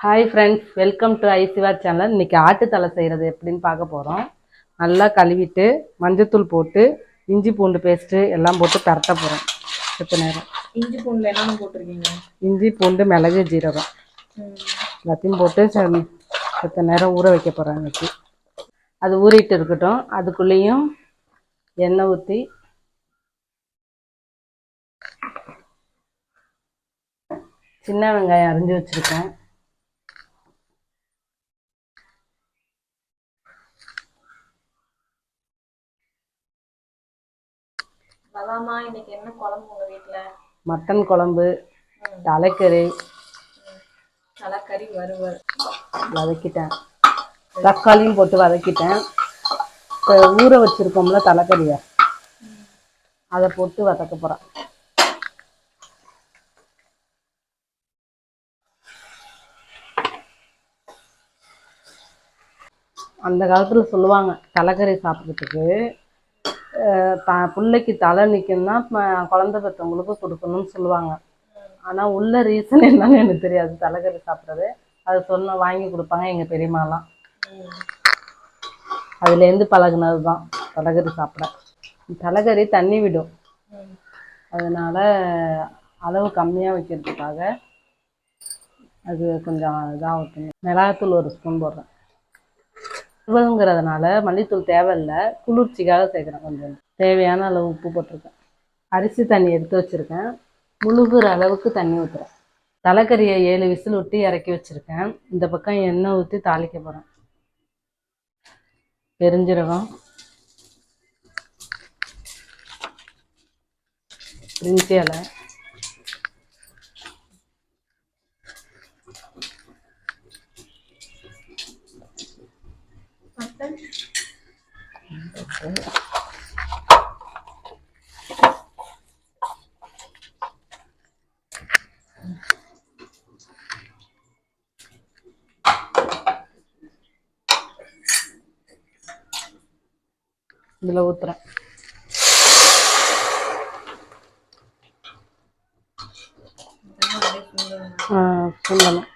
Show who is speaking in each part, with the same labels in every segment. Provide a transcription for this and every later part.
Speaker 1: Hi friends, welcome to ஐசிவா channel. இன்றைக்கி ஆட்டுத்தலை செய்கிறது எப்படின்னு பார்க்க போகிறோம். நல்லா கழுவிட்டு மஞ்சத்தூள் போட்டு இஞ்சி பூண்டு பேஸ்ட்டு எல்லாம் போட்டு பரட்ட போகிறோம். செத்த நேரம்
Speaker 2: இஞ்சி பூண்டில் என்னென்ன போட்டிருக்கீங்க?
Speaker 1: இஞ்சி பூண்டு மிளகு ஜீரகம் எல்லாத்தையும் போட்டு செத்த நேரம் ஊற வைக்க போகிறேன். இன்னைக்கு அது ஊறிட்டு இருக்கட்டும். அதுக்குள்ளேயும் எண்ணெய் ஊற்றி சின்ன வெங்காயம் அரிஞ்சு வச்சுருக்கேன்.
Speaker 2: அதாம்மா, இன்னைக்கு என்ன குழம்பு உங்க வீட்டுல?
Speaker 1: மட்டன் குழம்பு, தலைக்கறி,
Speaker 2: தலைக்கறி வறுவல்.
Speaker 1: வதக்கிட்டேன். தக்காளியும் போட்டு வதக்கிட்டேன். இப்போ ஊற வச்சுருக்கோம்ல தலைக்கறியை, அதை போட்டு வதக்க போகிறேன். அந்த காலத்தில் சொல்லுவாங்க, தலைக்கறி சாப்பிட்றதுக்கு பிள்ளைக்கு தலை நிற்கும்னா குழந்தை பெற்றவங்களுக்கு கொடுக்கணும்னு சொல்லுவாங்க. ஆனால் உள்ள ரீசன் என்னன்னு எனக்கு தெரியாது. தலைக்கறி சாப்பிட்றது அது வாங்கி கொடுப்பாங்க எங்கள் பெரியம்மாலாம். அதுலேருந்து பழகுனது தான் தலைக்கறி சாப்பிட. தலைக்கறி தண்ணி விடும், அதனால் அளவு கம்மியாக வைக்கிறதுக்காக அது கொஞ்சம் இதாக ஊற்றணும். மிளகாத்தூள் 1 ஸ்பூன் போடுறேன். உருவங்கிறதுனால மல்லித்தூள் தேவையில்லை, குளிர்ச்சிக்காக சேர்க்குறேன். கொஞ்சம் தேவையான அளவு உப்பு போட்டிருக்கேன். அரிசி தண்ணி எடுத்து வச்சுருக்கேன். முழுகிற அளவுக்கு தண்ணி ஊற்றுறேன். தலைக்கறியை 7 விசில் விட்டு இறக்கி வச்சுருக்கேன். இந்த பக்கம் எண்ணெய் ஊற்றி தாளிக்க போகிறேன். பெருஞ்சீரகம், பிரிஞ்சி இலை, இதில் ஊற்றுறேன். சொல்லணும்.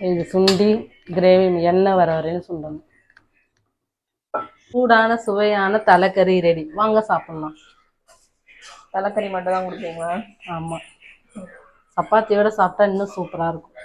Speaker 1: இது சுண்டி கிரேவி எண்ணெய் வர வரையும் சுண்டணும். சூடான சுவையான தலைக்கறி ரெடி. வாங்க சாப்பிட்லாம்.
Speaker 2: தலைக்கறி மட்டும் தான் கொடுப்பீங்களா?
Speaker 1: ஆமாம், சப்பாத்தியோட சாப்பிட்டா இன்னும் சூப்பராக இருக்கும்.